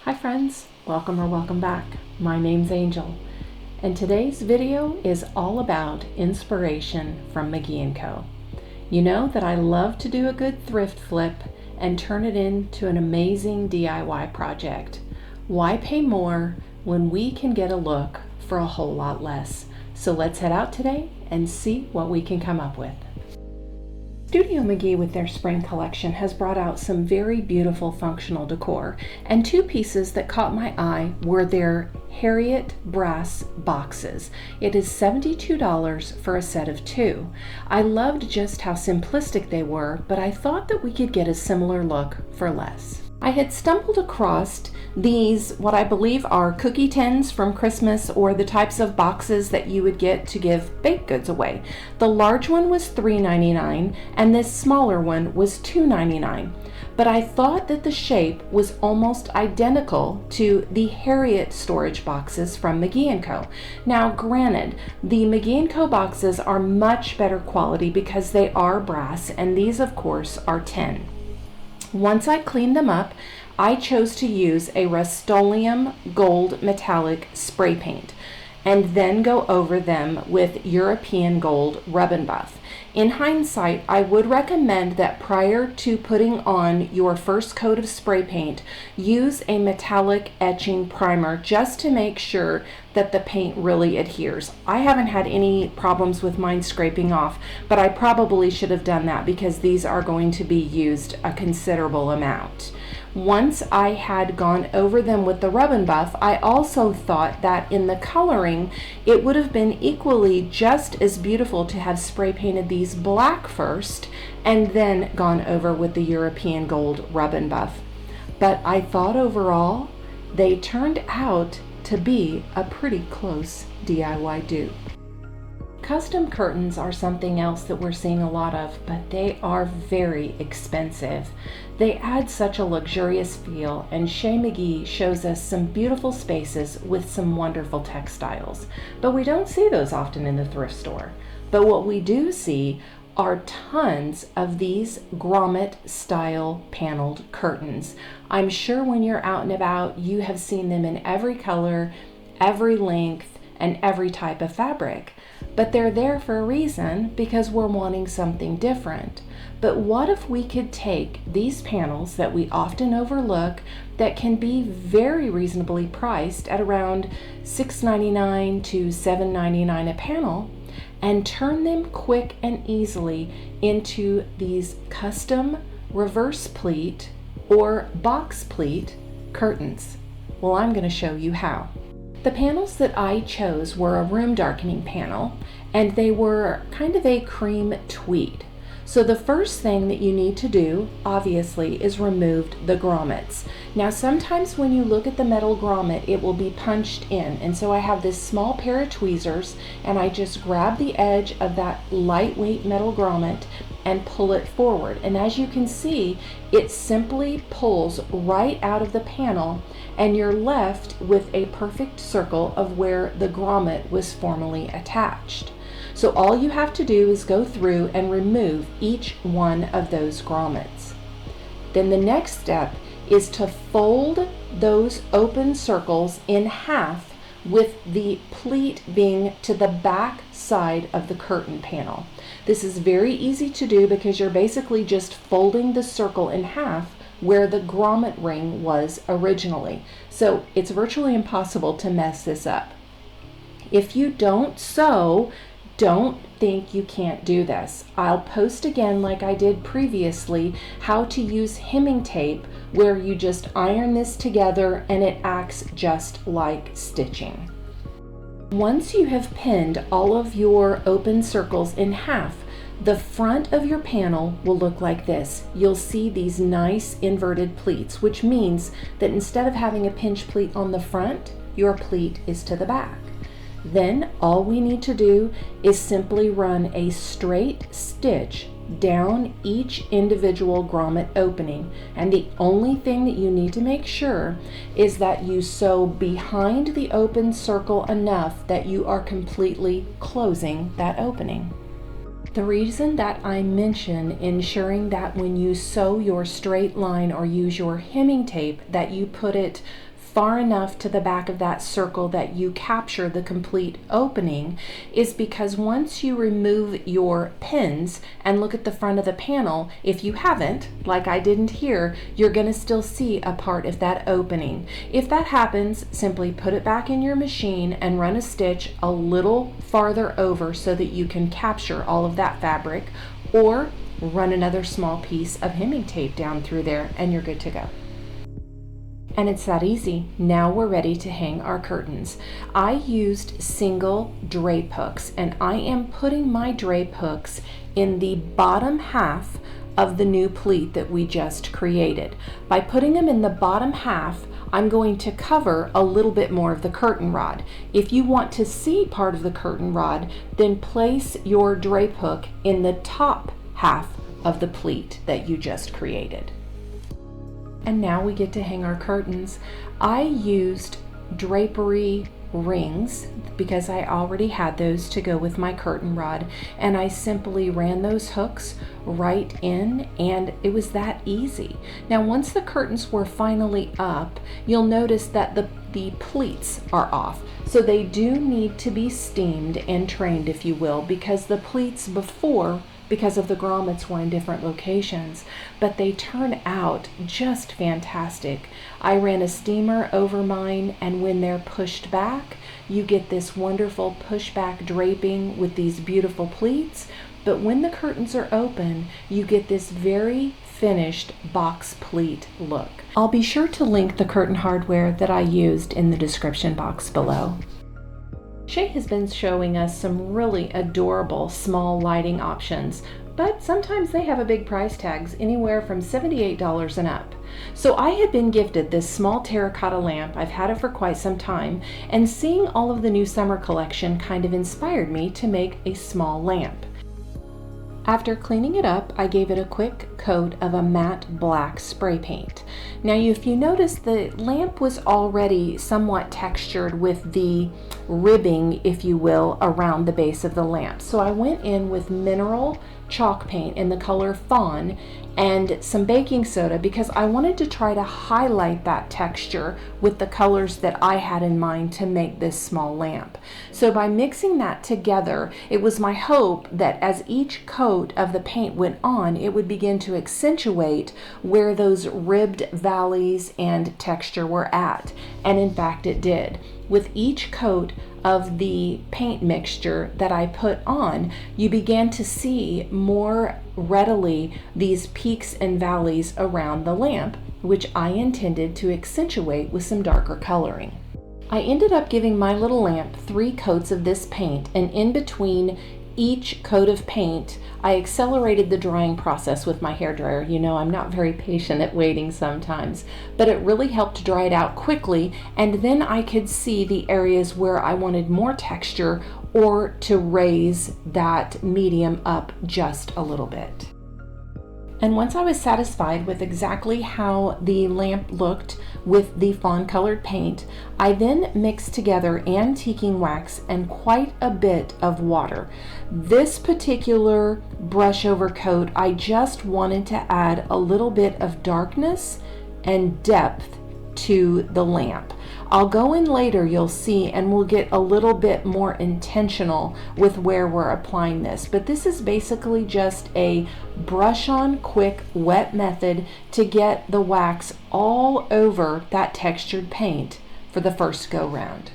Hi friends, welcome or welcome back. My name's Angel, and today's video is all about inspiration from McGee Co. You know that I love to do a good thrift flip and turn it into an amazing DIY project. Why pay more when we can get a look for a whole lot less? So let's head out today and see what we can come up with. Studio McGee with their spring collection has brought out some very beautiful functional decor, and two pieces that caught my eye were their Harriet brass boxes. It is $72 for a set of two. I loved just how simplistic they were, but I thought that we could get a similar look for less. I had stumbled across these, what I believe are cookie tins from Christmas, or the types of boxes that you would get to give baked goods away. The large one was $3.99 and this smaller one was $2.99. But I thought that the shape was almost identical to the Harriet storage boxes from McGee Co. Now granted, the McGee Co boxes are much better quality because they are brass, and these of course are tin. Once I cleaned them up, I chose to use a Rust-Oleum gold metallic spray paint and then go over them with European gold rub and buff. In hindsight, I would recommend that prior to putting on your first coat of spray paint, use a metallic etching primer just to make sure that the paint really adheres. I haven't had any problems with mine scraping off, but I probably should have done that because these are going to be used a considerable amount. Once I had gone over them with the rub and buff, I also thought that in the coloring, it would have been equally just as beautiful to have spray painted these black first and then gone over with the European gold rub and buff. But I thought overall, they turned out to be a pretty close DIY dupe. Custom curtains are something else that we're seeing a lot of, but they are very expensive. They add such a luxurious feel, and Shea McGee shows us some beautiful spaces with some wonderful textiles. But we don't see those often in the thrift store. But what we do see are tons of these grommet style paneled curtains. I'm sure when you're out and about, you have seen them in every color, every length, and every type of fabric. But they're there for a reason, because we're wanting something different. But what if we could take these panels that we often overlook, that can be very reasonably priced at around $6.99 to $7.99 a panel, and turn them quick and easily into these custom reverse pleat or box pleat curtains? Well, I'm going to show you how. The panels that I chose were a room darkening panel, and they were kind of a cream tweed. So the first thing that you need to do, obviously, is remove the grommets. Now sometimes when you look at the metal grommet, it will be punched in, and so I have this small pair of tweezers, and I just grab the edge of that lightweight metal grommet and pull it forward. And as you can see, it simply pulls right out of the panel, and you're left with a perfect circle of where the grommet was formerly attached. So all you have to do is go through and remove each one of those grommets. Then the next step is to fold those open circles in half, with the pleat being to the back side of the curtain panel. This is very easy to do because you're basically just folding the circle in half where the grommet ring was originally. So it's virtually impossible to mess this up. If you don't sew, don't think you can't do this. I'll post again, like I did previously, how to use hemming tape, where you just iron this together and it acts just like stitching. Once you have pinned all of your open circles in half, the front of your panel will look like this. You'll see these nice inverted pleats, which means that instead of having a pinch pleat on the front, your pleat is to the back. Then all we need to do is simply run a straight stitch down each individual grommet opening, and the only thing that you need to make sure is that you sew behind the open circle enough that you are completely closing that opening. The reason that I mention ensuring that when you sew your straight line or use your hemming tape, that you put it far enough to the back of that circle that you capture the complete opening is because once you remove your pins and look at the front of the panel, if you haven't, like I didn't here, you're going to still see a part of that opening. If that happens, simply put it back in your machine and run a stitch a little farther over so that you can capture all of that fabric, or run another small piece of hemming tape down through there and you're good to go. And it's that easy. Now we're ready to hang our curtains. I used single drape hooks, and I am putting my drape hooks in the bottom half of the new pleat that we just created. By putting them in the bottom half, I'm going to cover a little bit more of the curtain rod. If you want to see part of the curtain rod, then place your drape hook in the top half of the pleat that you just created. And now we get to hang our curtains. I used drapery rings because I already had those to go with my curtain rod, and I simply ran those hooks right in, and it was that easy. Now once the curtains were finally up, you'll notice that the pleats are off. So they do need to be steamed and trained, if you will, because the pleats before, because of the grommets, were in different locations, but they turn out just fantastic. I ran a steamer over mine, and when they're pushed back, you get this wonderful pushback draping with these beautiful pleats. But when the curtains are open, you get this very finished box pleat look. I'll be sure to link the curtain hardware that I used in the description box below. Shay has been showing us some really adorable small lighting options, but sometimes they have a big price tags, anywhere from $78 and up. So I had been gifted this small terracotta lamp. I've had it for quite some time, and seeing all of the new summer collection kind of inspired me to make a small lamp. After cleaning it up, I gave it a quick coat of a matte black spray paint. Now, if you notice, the lamp was already somewhat textured with the ribbing, if you will, around the base of the lamp. So I went in with mineral chalk paint in the color Fawn and some baking soda because I wanted to try to highlight that texture with the colors that I had in mind to make this small lamp. So by mixing that together, it was my hope that as each coat of the paint went on, it would begin to accentuate where those ribbed valleys and texture were at. And in fact, it did. With each coat of the paint mixture that I put on, you began to see more readily these peaks and valleys around the lamp, which I intended to accentuate with some darker coloring. I ended up giving my little lamp 3 coats of this paint, and in between each coat of paint, I accelerated the drying process with my hairdryer. You know, I'm not very patient at waiting sometimes, but it really helped to dry it out quickly, and then I could see the areas where I wanted more texture or to raise that medium up just a little bit. And once I was satisfied with exactly how the lamp looked with the fawn colored paint, I then mixed together antiquing wax and quite a bit of water. This particular brush over coat, I just wanted to add a little bit of darkness and depth to the lamp. I'll go in later, you'll see, and we'll get a little bit more intentional with where we're applying this. But this is basically just a brush on quick wet method to get the wax all over that textured paint for the first go round.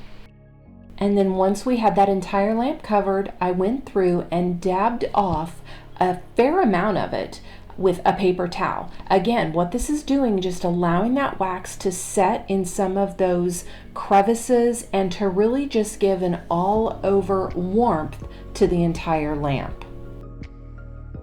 And then once we had that entire lamp covered, I went through and dabbed off a fair amount of it with a paper towel. Again, what this is doing, just allowing that wax to set in some of those crevices and to really just give an all over warmth to the entire lamp.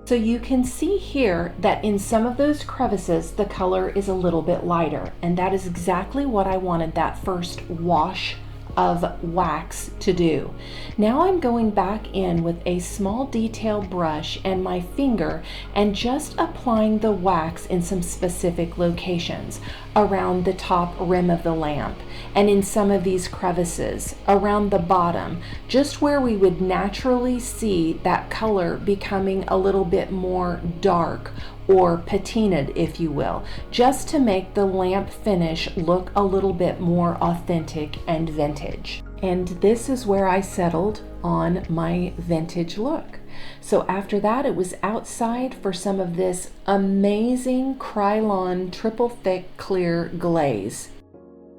So you can see here that in some of those crevices, the color is a little bit lighter, and that is exactly what I wanted that first wash of wax to do. Now I'm going back in with a small detail brush and my finger and just applying the wax in some specific locations around the top rim of the lamp. and in some of these crevices around the bottom, just where we would naturally see that color becoming a little bit more dark or patinaed, if you will, just to make the lamp finish look a little bit more authentic and vintage. And this is where I settled on my vintage look. So after that, it was outside for some of this amazing Krylon triple thick clear glaze.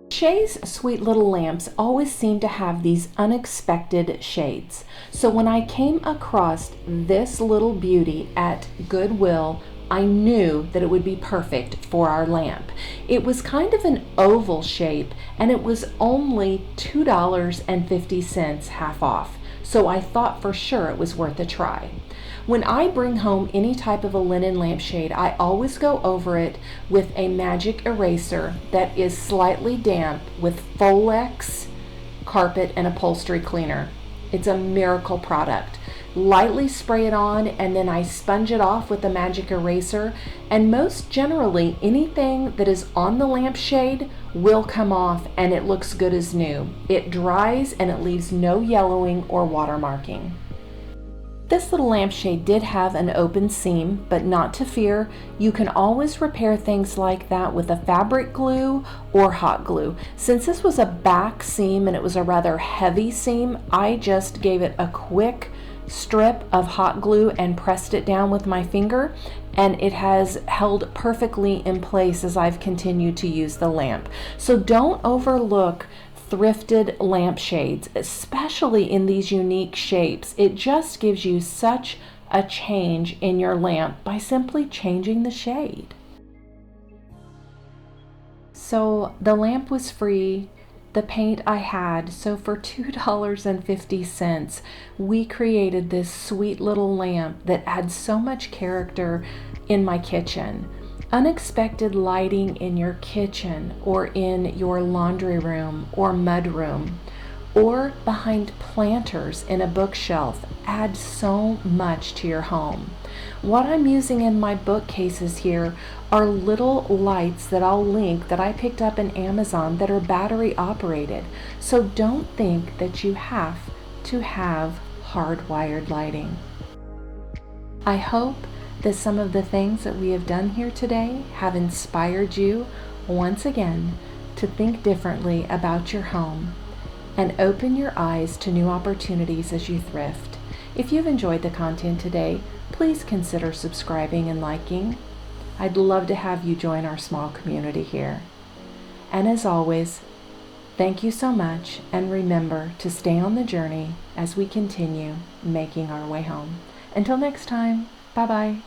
Shay's sweet little lamps always seem to have these unexpected shades. So when I came across this little beauty at Goodwill, I knew that it would be perfect for our lamp. It was kind of an oval shape, and it was only $2.50 half off. So I thought for sure it was worth a try. When I bring home any type of a linen lampshade, I always go over it with a magic eraser that is slightly damp with Folex carpet and upholstery cleaner. It's a miracle product. Lightly spray it on, and then I sponge it off with the magic eraser, and most generally anything that is on the lampshade will come off and it looks good as new. It dries and it leaves no yellowing or watermarking. This little lampshade did have an open seam, but not to fear. You can always repair things like that with a fabric glue or hot glue. Since this was a back seam and it was a rather heavy seam, I just gave it a quick strip of hot glue and pressed it down with my finger, and it has held perfectly in place as I've continued to use the lamp. So don't overlook thrifted lampshades, especially in these unique shapes. It just gives you such a change in your lamp by simply changing the shade. So the lamp was free, the paint I had, so for $2.50 we created this sweet little lamp that adds so much character in my kitchen. Unexpected lighting in your kitchen or in your laundry room or mud room or behind planters in a bookshelf add so much to your home. What I'm using in my bookcases here are little lights that I'll link that I picked up in Amazon that are battery operated. So don't think that you have to have hardwired lighting. I hope that some of the things that we have done here today have inspired you once again to think differently about your home and open your eyes to new opportunities as you thrift. If you've enjoyed the content today, please consider subscribing and liking. I'd love to have you join our small community here. And as always, thank you so much, and remember to stay on the journey as we continue making our way home. Until next time, bye-bye.